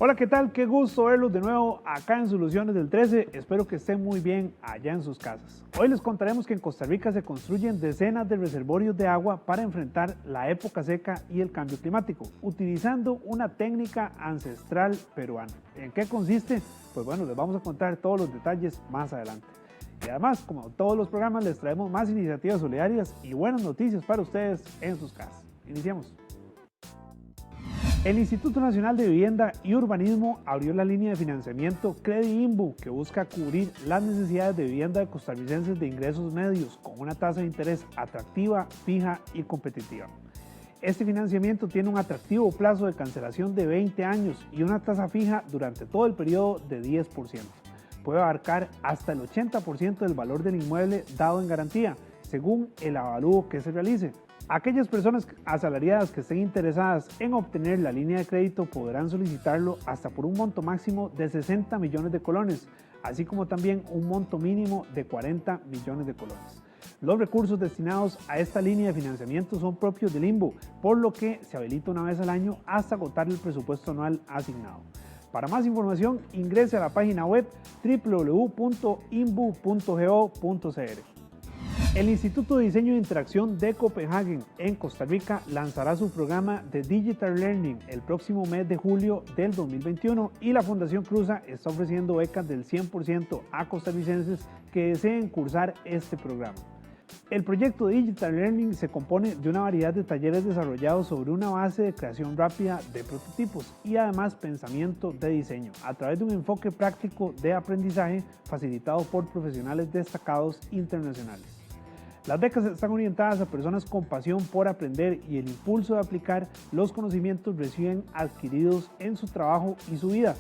Hola, ¿qué tal? Qué gusto verlos de nuevo acá en Soluciones del 13. Espero que estén muy bien allá en sus casas. Hoy les contaremos que en Costa Rica se construyen decenas de reservorios de agua para enfrentar la época seca y el cambio climático, utilizando una técnica ancestral peruana. ¿En qué consiste? Pues bueno, les vamos a contar todos los detalles más adelante. Y además, como todos los programas, les traemos más iniciativas solidarias y buenas noticias para ustedes en sus casas. Iniciamos. El Instituto Nacional de Vivienda y Urbanismo abrió la línea de financiamiento Credi-Inbu, que busca cubrir las necesidades de vivienda de costarricenses de ingresos medios con una tasa de interés atractiva, fija y competitiva. Este financiamiento tiene un atractivo plazo de cancelación de 20 años y una tasa fija durante todo el periodo de 10%. Puede abarcar hasta el 80% del valor del inmueble dado en garantía, según el avalúo que se realice. Aquellas personas asalariadas que estén interesadas en obtener la línea de crédito podrán solicitarlo hasta por un monto máximo de 60 millones de colones, así como también un monto mínimo de 40 millones de colones. Los recursos destinados a esta línea de financiamiento son propios del INBU, por lo que se habilita una vez al año hasta agotar el presupuesto anual asignado. Para más información, ingrese a la página web www.inbu.go.cr. El Instituto de Diseño e Interacción de Copenhagen en Costa Rica lanzará su programa de Digital Learning el próximo mes de julio del 2021 y la Fundación Cruza está ofreciendo becas del 100% a costarricenses que deseen cursar este programa. El proyecto de Digital Learning se compone de una variedad de talleres desarrollados sobre una base de creación rápida de prototipos y además pensamiento de diseño a través de un enfoque práctico de aprendizaje facilitado por profesionales destacados internacionales. Las becas están orientadas a personas con pasión por aprender y el impulso de aplicar los conocimientos recién adquiridos en su trabajo y su vida.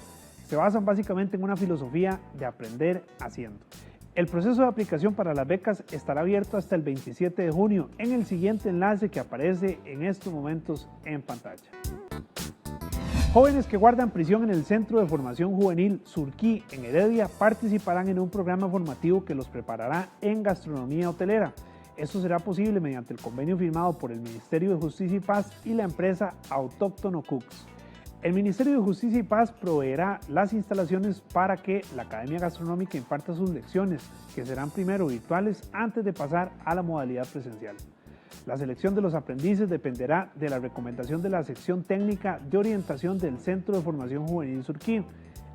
Se basan básicamente en una filosofía de aprender haciendo. El proceso de aplicación para las becas estará abierto hasta el 27 de junio en el siguiente enlace que aparece en estos momentos en pantalla. Jóvenes que guardan prisión en el Centro de Formación Juvenil Surquí en Heredia participarán en un programa formativo que los preparará en gastronomía hotelera. Esto será posible mediante el convenio firmado por el Ministerio de Justicia y Paz y la empresa Autóctono Cooks. El Ministerio de Justicia y Paz proveerá las instalaciones para que la Academia Gastronómica imparta sus lecciones, que serán primero virtuales antes de pasar a la modalidad presencial. La selección de los aprendices dependerá de la recomendación de la sección técnica de orientación del Centro de Formación Juvenil Surquí.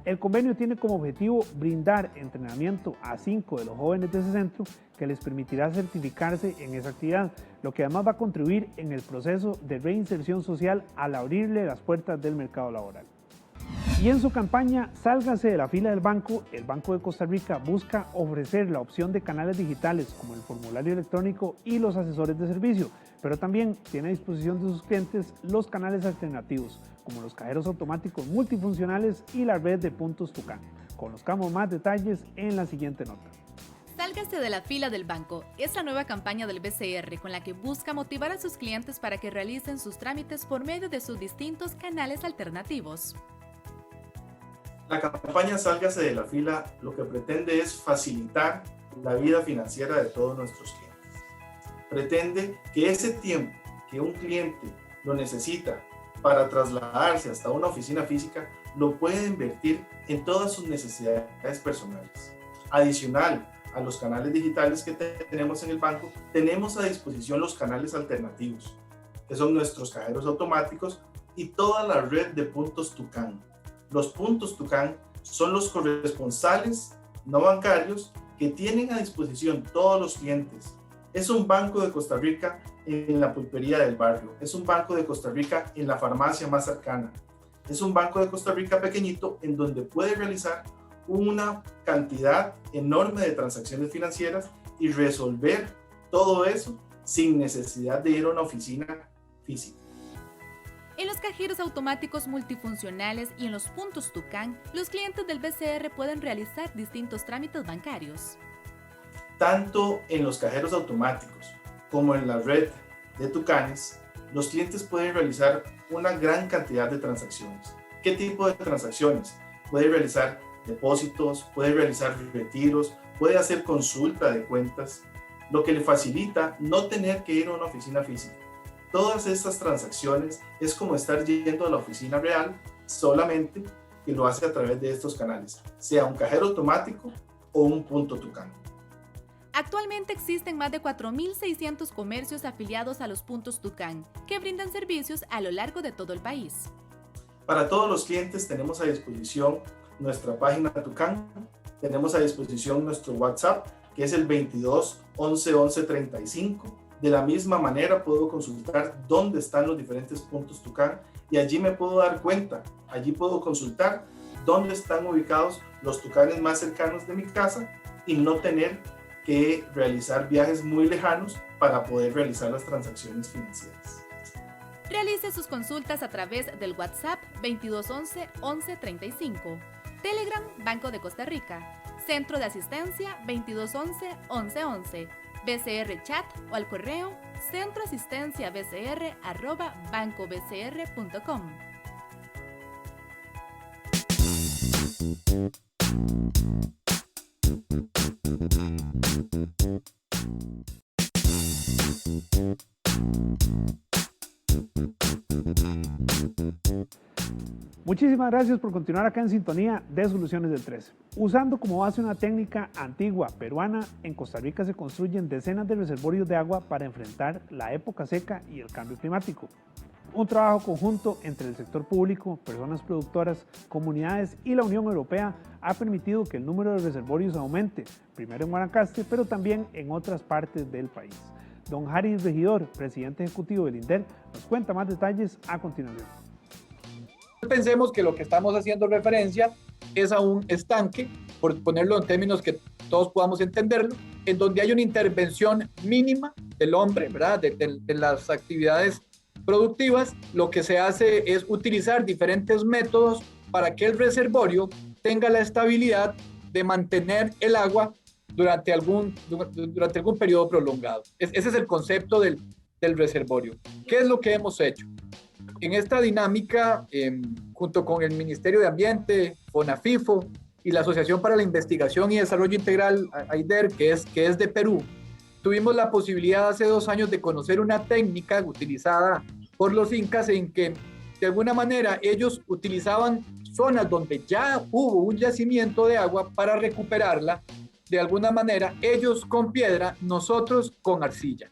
El convenio tiene como objetivo brindar entrenamiento a 5 de los jóvenes de ese centro que les permitirá certificarse en esa actividad, lo que además va a contribuir en el proceso de reinserción social al abrirle las puertas del mercado laboral. Y en su campaña Sálgase de la fila del banco, el Banco de Costa Rica busca ofrecer la opción de canales digitales como el formulario electrónico y los asesores de servicio, pero también tiene a disposición de sus clientes los canales alternativos, como los cajeros automáticos multifuncionales y la red de puntos Tucán. Conozcamos más detalles en la siguiente nota. Sálgase de la fila del banco es la nueva campaña del BCR con la que busca motivar a sus clientes para que realicen sus trámites por medio de sus distintos canales alternativos. La campaña Sálgase de la fila lo que pretende es facilitar la vida financiera de todos nuestros clientes. Pretende que ese tiempo que un cliente lo necesita para trasladarse hasta una oficina física lo puede invertir en todas sus necesidades personales. Adicional a los canales digitales que tenemos en el banco, tenemos a disposición los canales alternativos, que son nuestros cajeros automáticos y toda la red de puntos Tucán. Los puntos Tucán son los corresponsales no bancarios que tienen a disposición todos los clientes. Es un Banco de Costa Rica en la pulpería del barrio, es un Banco de Costa Rica en la farmacia más cercana, es un Banco de Costa Rica pequeñito en donde puede realizar una cantidad enorme de transacciones financieras y resolver todo eso sin necesidad de ir a una oficina física. En los cajeros automáticos multifuncionales y en los puntos Tucán, los clientes del BCR pueden realizar distintos trámites bancarios. Tanto en los cajeros automáticos como en la red de Tucanes, los clientes pueden realizar una gran cantidad de transacciones. ¿Qué tipo de transacciones? Puede realizar depósitos, puede realizar retiros, puede hacer consulta de cuentas, lo que le facilita no tener que ir a una oficina física. Todas estas transacciones es como estar yendo a la oficina real, solamente que lo hace a través de estos canales, sea un cajero automático o un punto Tucán. Actualmente existen más de 4.600 comercios afiliados a los puntos Tucán, que brindan servicios a lo largo de todo el país. Para todos los clientes tenemos a disposición nuestra página Tucán, tenemos a disposición nuestro WhatsApp, que es el 22 11 11 35. De la misma manera puedo consultar dónde están los diferentes puntos Tucán y allí me puedo dar cuenta, allí puedo consultar dónde están ubicados los Tucanes más cercanos de mi casa y no tener que realizar viajes muy lejanos para poder realizar las transacciones financieras. Realice sus consultas a través del WhatsApp 2211 1135, Telegram Banco de Costa Rica, Centro de Asistencia 2211 1111, BCR Chat o al correo centroasistenciabcr@bancobcr.com. Muchísimas gracias por continuar acá en sintonía de Soluciones del 13. Usando como base una técnica antigua peruana, en Costa Rica se construyen decenas de reservorios de agua para enfrentar la época seca y el cambio climático. Un trabajo conjunto entre el sector público, personas productoras, comunidades y la Unión Europea ha permitido que el número de reservorios aumente, primero en Guanacaste, pero también en otras partes del país. Don Haris Regidor, presidente ejecutivo del INDER, nos cuenta más detalles a continuación. Pensemos que lo que estamos haciendo referencia es a un estanque, por ponerlo en términos que todos podamos entenderlo, en donde hay una intervención mínima del hombre, ¿verdad? De las actividades productivas. Lo que se hace es utilizar diferentes métodos para que el reservorio tenga la estabilidad de mantener el agua durante algún periodo prolongado. Ese es el concepto del reservorio. ¿Qué es lo que hemos hecho? En esta dinámica, junto con el Ministerio de Ambiente, FONAFIFO y la Asociación para la Investigación y Desarrollo Integral, AIDER, que es de Perú, tuvimos la posibilidad hace 2 años de conocer una técnica utilizada por los incas en que, de alguna manera, ellos utilizaban zonas donde ya hubo un yacimiento de agua para recuperarla, de alguna manera, ellos con piedra, nosotros con arcilla.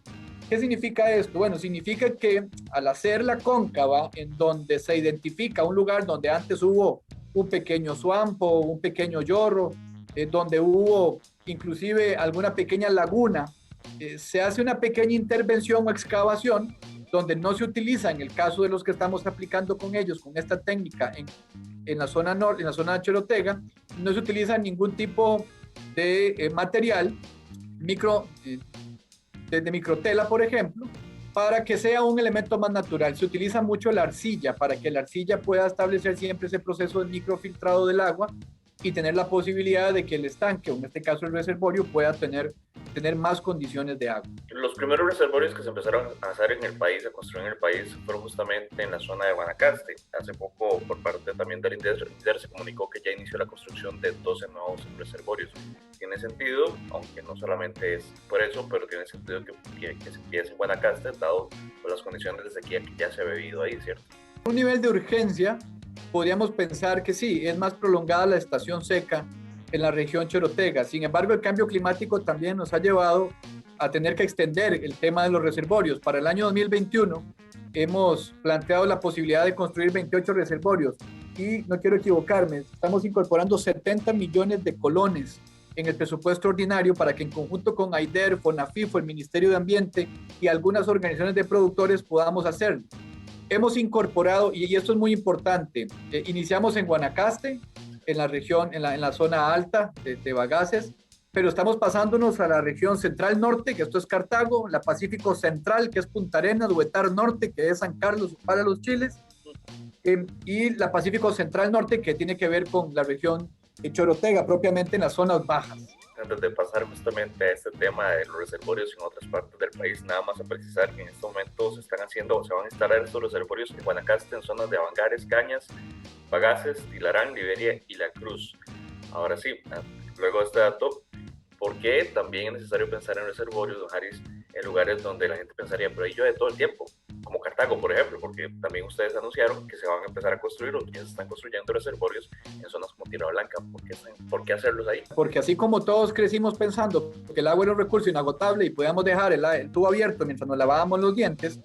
¿Qué significa esto? Bueno, significa que al hacer la cóncava, en donde se identifica un lugar donde antes hubo un pequeño suampo, un pequeño yorro, donde hubo inclusive alguna pequeña laguna, se hace una pequeña intervención o excavación donde no se utiliza, en el caso de los que estamos aplicando con ellos, con esta técnica en la zona norte, en la zona de Chorotega, no se utiliza ningún tipo de material de microtela, por ejemplo, para que sea un elemento más natural. Se utiliza mucho la arcilla para que la arcilla pueda establecer siempre ese proceso de microfiltrado del agua y tener la posibilidad de que el estanque, o en este caso el reservorio, pueda tener más condiciones de agua. Los primeros reservorios que se empezaron a hacer en el país, a construir en el país, fueron justamente en la zona de Guanacaste. Hace poco, por parte también del INDER, se comunicó que ya inició la construcción de 12 nuevos reservorios. Tiene sentido, aunque no solamente es por eso, pero tiene sentido que se empiece en Guanacaste, dado por las condiciones de sequía que ya se ha vivido ahí, ¿cierto? Un nivel de urgencia, podríamos pensar que sí, es más prolongada la estación seca en la región Chorotega. Sin embargo, el cambio climático también nos ha llevado a tener que extender el tema de los reservorios. Para el año 2021 hemos planteado la posibilidad de construir 28 reservorios y no quiero equivocarme, estamos incorporando 70 millones de colones en el presupuesto ordinario para que en conjunto con AIDER, FONAFIFO, el Ministerio de Ambiente y algunas organizaciones de productores podamos hacerlo. Hemos incorporado, y esto es muy importante, iniciamos en Guanacaste, en la región, en la zona alta de Bagaces, pero estamos pasándonos a la región central norte, que esto es Cartago, la Pacífico Central, que es Punta Arenas, Huetar Norte, que es San Carlos para los Chiles, y la Pacífico Central Norte, que tiene que ver con la región de Chorotega, propiamente en las zonas bajas. antes de pasar justamente a este tema de los reservorios en otras partes del país, nada más a precisar que en este momento se están haciendo o se van a instalar estos reservorios en Guanacaste, en zonas de Avangares, Cañas, Pagaces, Tilarán, Liberia y La Cruz. Ahora sí, luego de este dato, ¿por qué también es necesario pensar en reservorios, don Haris, en lugares donde la gente pensaría, pero ahí llueve todo el tiempo? Como Cartago, por ejemplo, porque también ustedes anunciaron que se van a empezar a construir, o ya se están construyendo reservorios en zonas como Tierra Blanca. ¿Por qué hacerlos ahí? Porque así como todos crecimos pensando que el agua era un recurso inagotable y podíamos dejar el tubo abierto mientras nos lavábamos los dientes,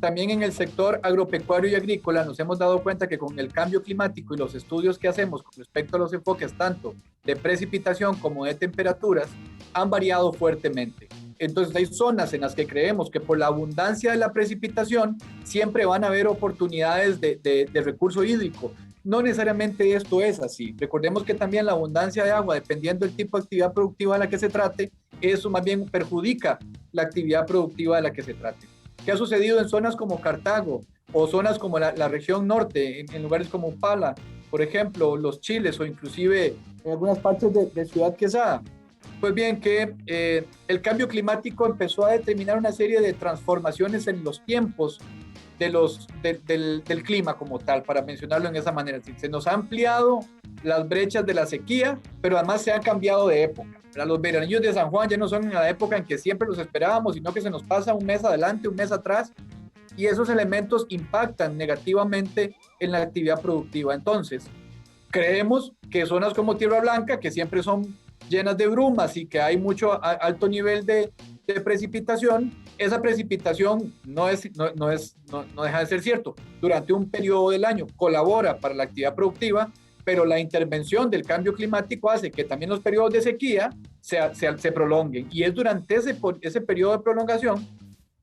también en el sector agropecuario y agrícola nos hemos dado cuenta que con el cambio climático y los estudios que hacemos con respecto a los enfoques tanto de precipitación como de temperaturas han variado fuertemente. Entonces hay zonas en las que creemos que por la abundancia de la precipitación siempre van a haber oportunidades de recurso hídrico. No necesariamente esto es así. Recordemos que también la abundancia de agua, dependiendo del tipo de actividad productiva de la que se trate, eso más bien perjudica la actividad productiva de la que se trate. ¿Qué ha sucedido en zonas como Cartago o zonas como la región norte, en lugares como Upala, por ejemplo, Los Chiles o inclusive en algunas partes de Ciudad Quesada? Pues bien, que el cambio climático empezó a determinar una serie de transformaciones en los tiempos del clima como tal, para mencionarlo en esa manera. Se nos ha ampliado las brechas de la sequía, pero además se ha cambiado de época. Los veranillos de San Juan ya no son en la época en que siempre los esperábamos, sino que se nos pasa un mes adelante, un mes atrás, y esos elementos impactan negativamente en la actividad productiva. Entonces, creemos que zonas como Tierra Blanca, que siempre son llenas de brumas y que hay mucho alto nivel de precipitación, esa precipitación no deja de ser cierto. Durante un periodo del año colabora para la actividad productiva, pero la intervención del cambio climático hace que también los periodos de sequía se prolonguen. Y es durante ese periodo de prolongación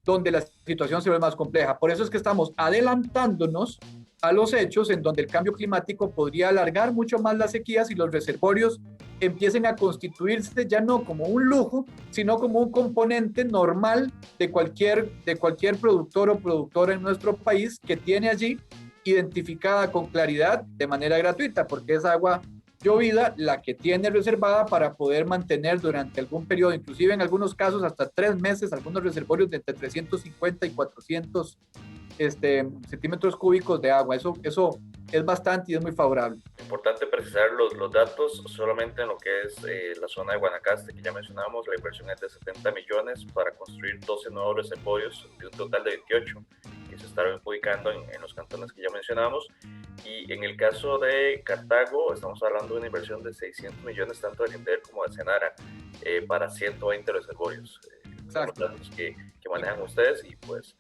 donde la situación se ve más compleja. Por eso es que estamos adelantándonos a los hechos en donde el cambio climático podría alargar mucho más las sequías y los reservorios empiecen a constituirse ya no como un lujo, sino como un componente normal de cualquier productor o productora en nuestro país que tiene allí identificada con claridad de manera gratuita, porque es agua llovida la que tiene reservada para poder mantener durante algún periodo, inclusive en algunos casos hasta 3 meses, algunos reservorios de entre 350 y 400 centímetros cúbicos de agua. Eso es bastante y es muy favorable. Importante precisar los datos solamente en lo que es la zona de Guanacaste, que ya mencionamos. La inversión es de 70 millones para construir 12 nuevos reservorios de un total de 28 que se estarán ubicando en los cantones que ya mencionamos. Y en el caso de Cartago estamos hablando de una inversión de 600 millones tanto de Lindero como de Senara para 120 reservorios. Exacto. Los datos que manejan ustedes, y pues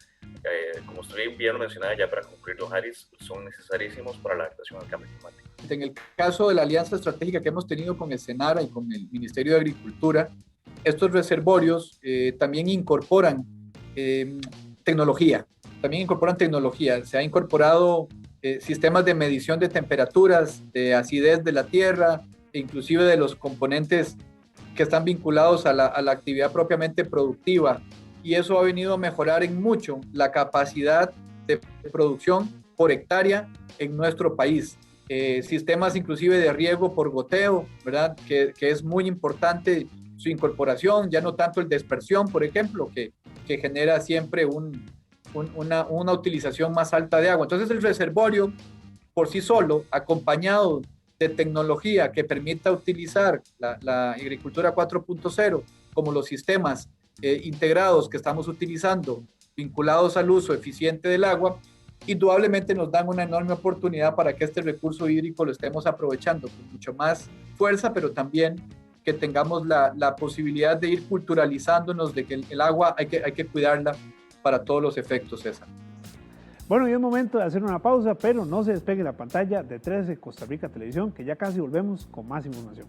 como usted bien lo mencionaba, ya para concluir, don Haris, son necesariísimos para la adaptación al cambio climático. En el caso de la alianza estratégica que hemos tenido con el Senara y con el Ministerio de Agricultura, estos reservorios también incorporan tecnología. Se ha incorporado sistemas de medición de temperaturas, de acidez de la tierra, e inclusive de los componentes que están vinculados a la actividad propiamente productiva. Y eso ha venido a mejorar en mucho la capacidad de producción por hectárea en nuestro país. Sistemas inclusive de riego por goteo, ¿verdad? Que es muy importante su incorporación, ya no tanto el dispersión, por ejemplo, que genera siempre una utilización más alta de agua. Entonces el reservorio por sí solo, acompañado de tecnología que permita utilizar la agricultura 4.0, como los sistemas integrados que estamos utilizando, vinculados al uso eficiente del agua, indudablemente nos dan una enorme oportunidad para que este recurso hídrico lo estemos aprovechando con mucho más fuerza, pero también que tengamos la posibilidad de ir culturalizándonos de que el agua hay que cuidarla para todos los efectos, César. Bueno, y es momento de hacer una pausa, pero no se despegue la pantalla de 13 Costa Rica Televisión, que ya casi volvemos con más información.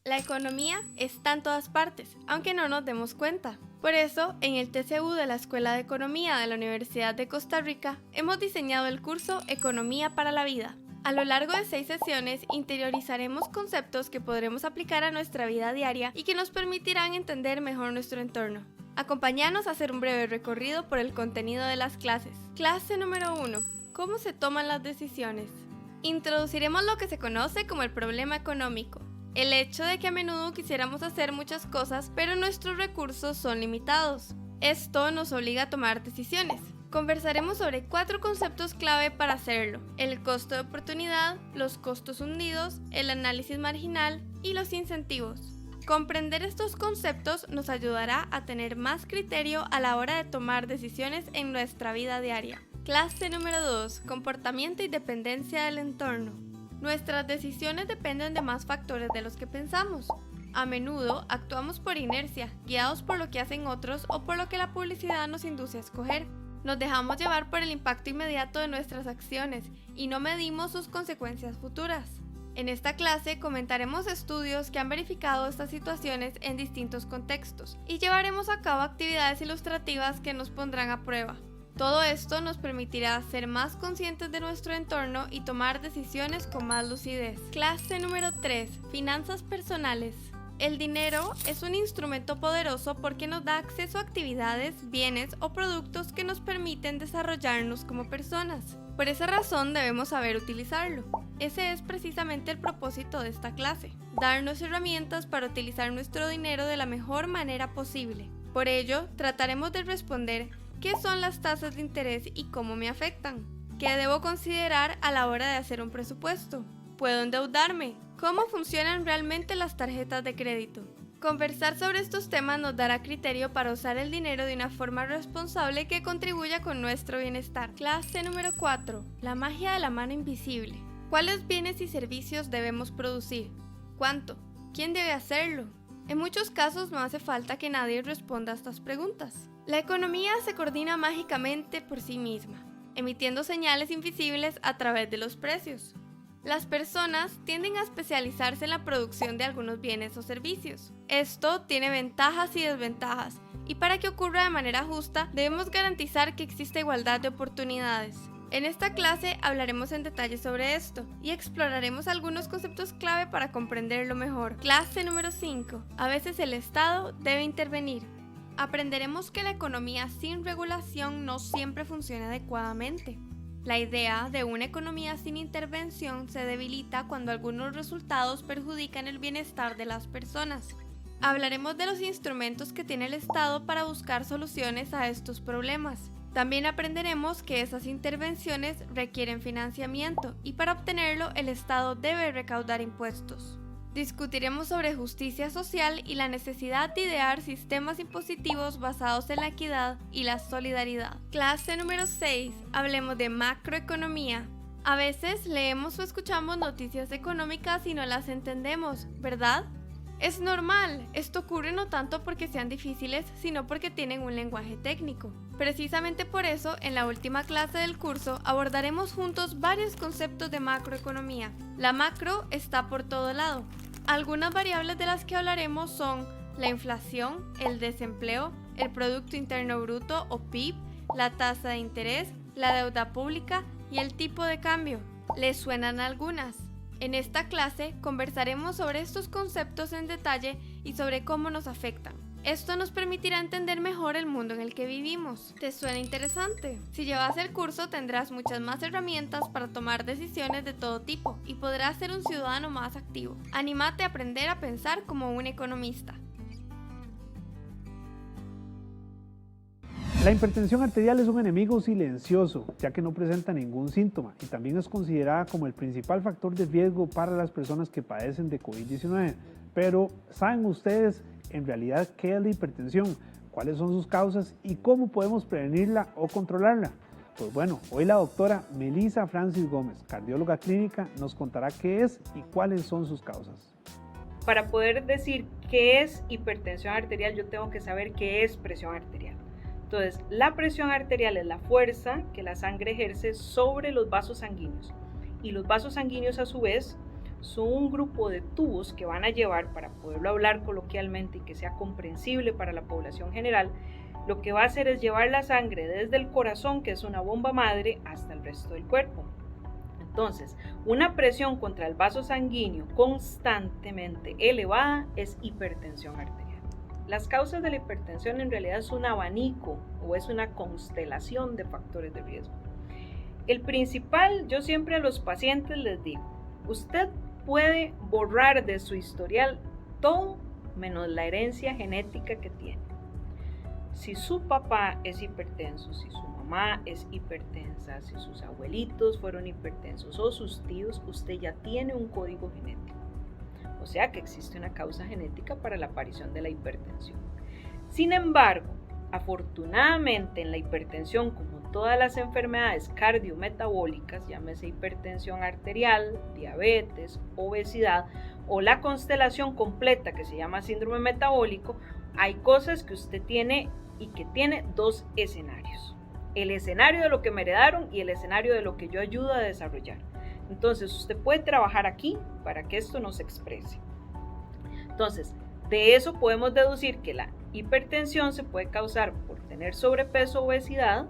La economía está en todas partes, aunque no nos demos cuenta. Por eso, en el TCU de la Escuela de Economía de la Universidad de Costa Rica, hemos diseñado el curso Economía para la Vida. A lo largo de 6 sesiones interiorizaremos conceptos que podremos aplicar a nuestra vida diaria y que nos permitirán entender mejor nuestro entorno. Acompáñanos a hacer un breve recorrido por el contenido de las clases. Clase número 1. ¿Cómo se toman las decisiones? Introduciremos lo que se conoce como el problema económico. El hecho de que a menudo quisiéramos hacer muchas cosas, pero nuestros recursos son limitados. Esto nos obliga a tomar decisiones. Conversaremos sobre 4 conceptos clave para hacerlo: el costo de oportunidad, los costos hundidos, el análisis marginal y los incentivos. Comprender estos conceptos nos ayudará a tener más criterio a la hora de tomar decisiones en nuestra vida diaria. Clase número 2. Comportamiento y dependencia del entorno. Nuestras decisiones dependen de más factores de los que pensamos. A menudo actuamos por inercia, guiados por lo que hacen otros o por lo que la publicidad nos induce a escoger. Nos dejamos llevar por el impacto inmediato de nuestras acciones y no medimos sus consecuencias futuras. En esta clase comentaremos estudios que han verificado estas situaciones en distintos contextos y llevaremos a cabo actividades ilustrativas que nos pondrán a prueba. Todo esto nos permitirá ser más conscientes de nuestro entorno y tomar decisiones con más lucidez. Clase número 3. Finanzas personales. El dinero es un instrumento poderoso porque nos da acceso a actividades, bienes o productos que nos permiten desarrollarnos como personas. Por esa razón debemos saber utilizarlo. Ese es precisamente el propósito de esta clase: darnos herramientas para utilizar nuestro dinero de la mejor manera posible. Por ello, trataremos de responder: ¿qué son las tasas de interés y cómo me afectan? ¿Qué debo considerar a la hora de hacer un presupuesto? ¿Puedo endeudarme? ¿Cómo funcionan realmente las tarjetas de crédito? Conversar sobre estos temas nos dará criterio para usar el dinero de una forma responsable que contribuya con nuestro bienestar. Clase número 4. La magia de la mano invisible. ¿Cuáles bienes y servicios debemos producir? ¿Cuánto? ¿Quién debe hacerlo? En muchos casos no hace falta que nadie responda a estas preguntas. La economía se coordina mágicamente por sí misma, emitiendo señales invisibles a través de los precios. Las personas tienden a especializarse en la producción de algunos bienes o servicios. Esto tiene ventajas y desventajas, y para que ocurra de manera justa, debemos garantizar que exista igualdad de oportunidades. En esta clase hablaremos en detalle sobre esto y exploraremos algunos conceptos clave para comprenderlo mejor. Clase número 5. A veces el Estado debe intervenir. Aprenderemos que la economía sin regulación no siempre funciona adecuadamente. La idea de una economía sin intervención se debilita cuando algunos resultados perjudican el bienestar de las personas. Hablaremos de los instrumentos que tiene el Estado para buscar soluciones a estos problemas. También aprenderemos que esas intervenciones requieren financiamiento y para obtenerlo el Estado debe recaudar impuestos. Discutiremos sobre justicia social y la necesidad de idear sistemas impositivos basados en la equidad y la solidaridad. Clase número 6. Hablemos de macroeconomía. A veces leemos o escuchamos noticias económicas y no las entendemos, ¿verdad? Es normal, esto ocurre no tanto porque sean difíciles, sino porque tienen un lenguaje técnico. Precisamente por eso, en la última clase del curso abordaremos juntos varios conceptos de macroeconomía. La macro está por todo lado. Algunas variables de las que hablaremos son la inflación, el desempleo, el Producto Interno Bruto o PIB, la tasa de interés, la deuda pública y el tipo de cambio. ¿Les suenan algunas? En esta clase conversaremos sobre estos conceptos en detalle y sobre cómo nos afectan. Esto nos permitirá entender mejor el mundo en el que vivimos. ¿Te suena interesante? Si llevas el curso tendrás muchas más herramientas para tomar decisiones de todo tipo y podrás ser un ciudadano más activo. Anímate a aprender a pensar como un economista. La hipertensión arterial es un enemigo silencioso, ya que no presenta ningún síntoma y también es considerada como el principal factor de riesgo para las personas que padecen de COVID-19. Pero, ¿saben ustedes en realidad qué es la hipertensión? ¿Cuáles son sus causas y cómo podemos prevenirla o controlarla? Pues bueno, hoy la doctora Melissa Francis Gómez, cardióloga clínica, nos contará qué es y cuáles son sus causas. Para poder decir qué es hipertensión arterial, yo tengo que saber qué es presión arterial. Entonces, la presión arterial es la fuerza que la sangre ejerce sobre los vasos sanguíneos. Y los vasos sanguíneos, a su vez, son un grupo de tubos que van a llevar, para poderlo hablar coloquialmente y que sea comprensible para la población general, lo que va a hacer es llevar la sangre desde el corazón, que es una bomba madre, hasta el resto del cuerpo. Entonces, una presión contra el vaso sanguíneo constantemente elevada es hipertensión arterial. Las causas de la hipertensión en realidad es un abanico o es una constelación de factores de riesgo. El principal, yo siempre a los pacientes les digo, usted puede borrar de su historial todo menos la herencia genética que tiene. Si su papá es hipertenso, si su mamá es hipertensa, si sus abuelitos fueron hipertensos o sus tíos, usted ya tiene un código genético. O sea que existe una causa genética para la aparición de la hipertensión. Sin embargo, afortunadamente en la hipertensión, como todas las enfermedades cardiometabólicas, llámese hipertensión arterial, diabetes, obesidad o la constelación completa que se llama síndrome metabólico, hay cosas que usted tiene y que tiene dos escenarios. El escenario de lo que me heredaron y el escenario de lo que yo ayudo a desarrollar. Entonces usted puede trabajar aquí para que esto no se exprese. Entonces, de eso podemos deducir que la hipertensión se puede causar por tener sobrepeso o obesidad,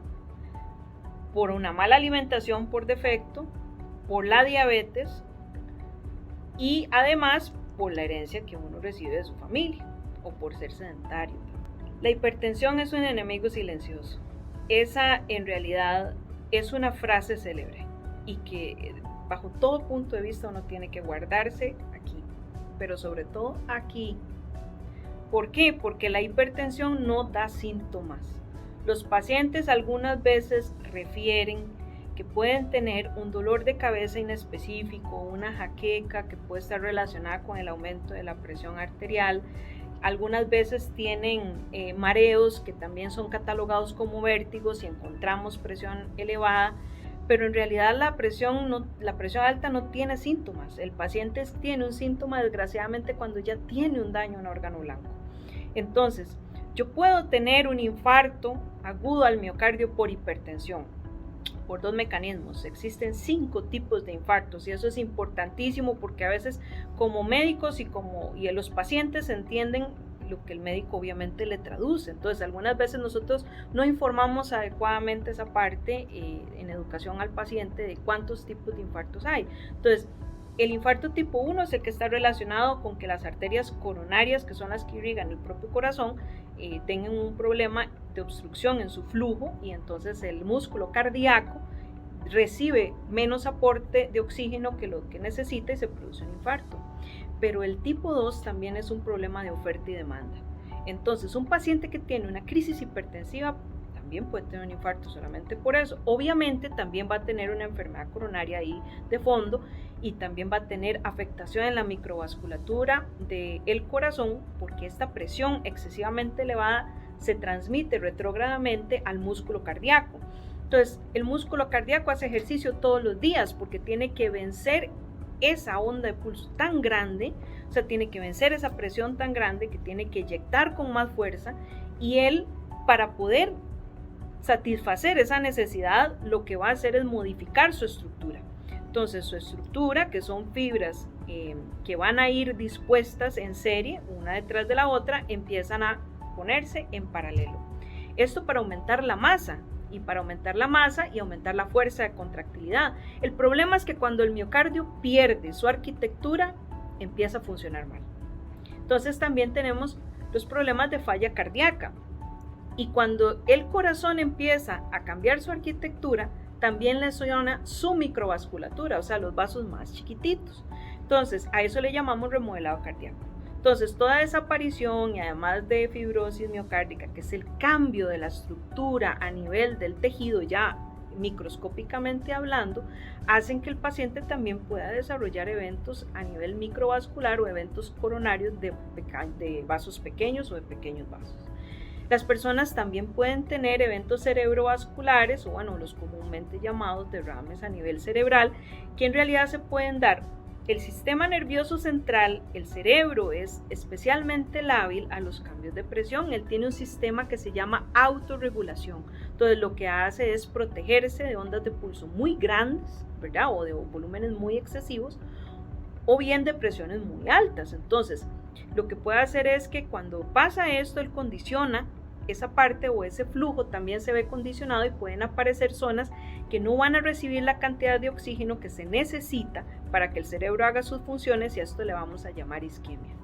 por una mala alimentación por defecto, por la diabetes y además por la herencia que uno recibe de su familia o por ser sedentario. La hipertensión es un enemigo silencioso. Esa en realidad es una frase célebre y que bajo todo punto de vista uno tiene que guardarse aquí, pero sobre todo aquí. ¿Por qué? Porque la hipertensión no da síntomas. Los pacientes algunas veces refieren que pueden tener un dolor de cabeza inespecífico, una jaqueca que puede estar relacionada con el aumento de la presión arterial. Algunas veces tienen mareos que también son catalogados como vértigos y encontramos presión elevada, pero en realidad la presión alta no tiene síntomas. El paciente tiene un síntoma desgraciadamente cuando ya tiene un daño en órgano blanco. Entonces, yo puedo tener un infarto agudo al miocardio por hipertensión, por dos mecanismos. Existen 5 tipos de infartos y eso es importantísimo porque a veces como médicos y los pacientes entienden lo que el médico obviamente le traduce. Entonces, algunas veces nosotros no informamos adecuadamente esa parte en educación al paciente de cuántos tipos de infartos hay. Entonces, el infarto tipo 1 es el que está relacionado con que las arterias coronarias, que son las que irrigan el propio corazón, tengan un problema de obstrucción en su flujo y entonces el músculo cardíaco recibe menos aporte de oxígeno que lo que necesita y se produce un infarto. Pero el tipo 2 también es un problema de oferta y demanda. Entonces, un paciente que tiene una crisis hipertensiva también puede tener un infarto solamente por eso. Obviamente también va a tener una enfermedad coronaria ahí de fondo y también va a tener afectación en la microvasculatura del corazón porque esta presión excesivamente elevada se transmite retrógradamente al músculo cardíaco. Entonces, el músculo cardíaco hace ejercicio todos los días porque tiene que vencer esa onda de pulso tan grande, o sea, tiene que vencer esa presión tan grande que tiene que inyectar con más fuerza y él, para poder satisfacer esa necesidad, lo que va a hacer es modificar su estructura. Entonces, su estructura, que son fibras que van a ir dispuestas en serie, una detrás de la otra, empiezan a ponerse en paralelo. Esto para aumentar la masa. Y para aumentar la masa y aumentar la fuerza de contractilidad. El problema es que cuando el miocardio pierde su arquitectura, empieza a funcionar mal. Entonces también tenemos los problemas de falla cardíaca. Y cuando el corazón empieza a cambiar su arquitectura, también lesiona su microvasculatura, o sea, los vasos más chiquititos. Entonces, a eso le llamamos remodelado cardíaco. Entonces, toda esa aparición y además de fibrosis miocárdica, que es el cambio de la estructura a nivel del tejido ya microscópicamente hablando, hacen que el paciente también pueda desarrollar eventos a nivel microvascular o eventos coronarios de vasos pequeños o de pequeños vasos. Las personas también pueden tener eventos cerebrovasculares o los comúnmente llamados derrames a nivel cerebral, que en realidad se pueden dar. El sistema nervioso central, el cerebro, es especialmente lábil a los cambios de presión. Él tiene un sistema que se llama autorregulación. Entonces, lo que hace es protegerse de ondas de pulso muy grandes, ¿verdad? O de volúmenes muy excesivos, o bien de presiones muy altas. Entonces, lo que puede hacer es que cuando pasa esto, él condiciona esa parte o ese flujo también se ve condicionado y pueden aparecer zonas que no van a recibir la cantidad de oxígeno que se necesita para que el cerebro haga sus funciones, y a esto le vamos a llamar isquemia.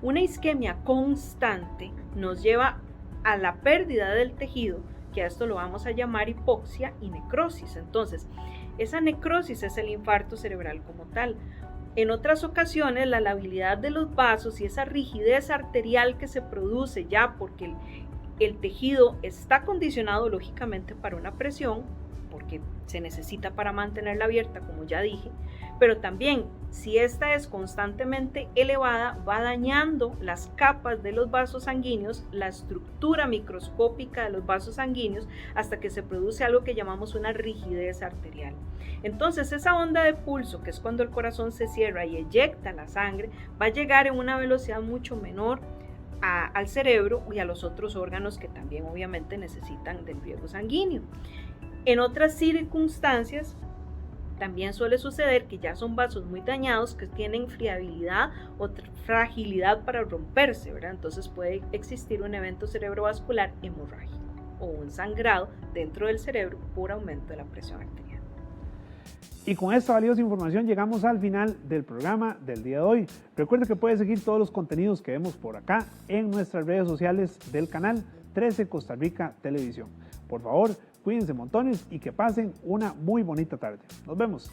Una isquemia constante nos lleva a la pérdida del tejido, que a esto lo vamos a llamar hipoxia y necrosis. Entonces, esa necrosis es el infarto cerebral como tal. En otras ocasiones, la labilidad de los vasos y esa rigidez arterial que se produce ya porque el tejido está condicionado lógicamente para una presión, porque se necesita para mantenerla abierta, como ya dije, pero también si esta es constantemente elevada, va dañando las capas de los vasos sanguíneos, la estructura microscópica de los vasos sanguíneos, hasta que se produce algo que llamamos una rigidez arterial. Entonces esa onda de pulso, que es cuando el corazón se cierra y eyecta la sangre, va a llegar en una velocidad mucho menor al cerebro y a los otros órganos que también obviamente necesitan del riego sanguíneo. En otras circunstancias también suele suceder que ya son vasos muy dañados, que tienen friabilidad o fragilidad para romperse, ¿verdad? Entonces puede existir un evento cerebrovascular hemorrágico o un sangrado dentro del cerebro por aumento de la presión arterial. Y con esta valiosa información llegamos al final del programa del día de hoy. Recuerde que puede seguir todos los contenidos que vemos por acá en nuestras redes sociales del canal 13 Costa Rica Televisión. Por favor, cuídense montones y que pasen una muy bonita tarde. Nos vemos.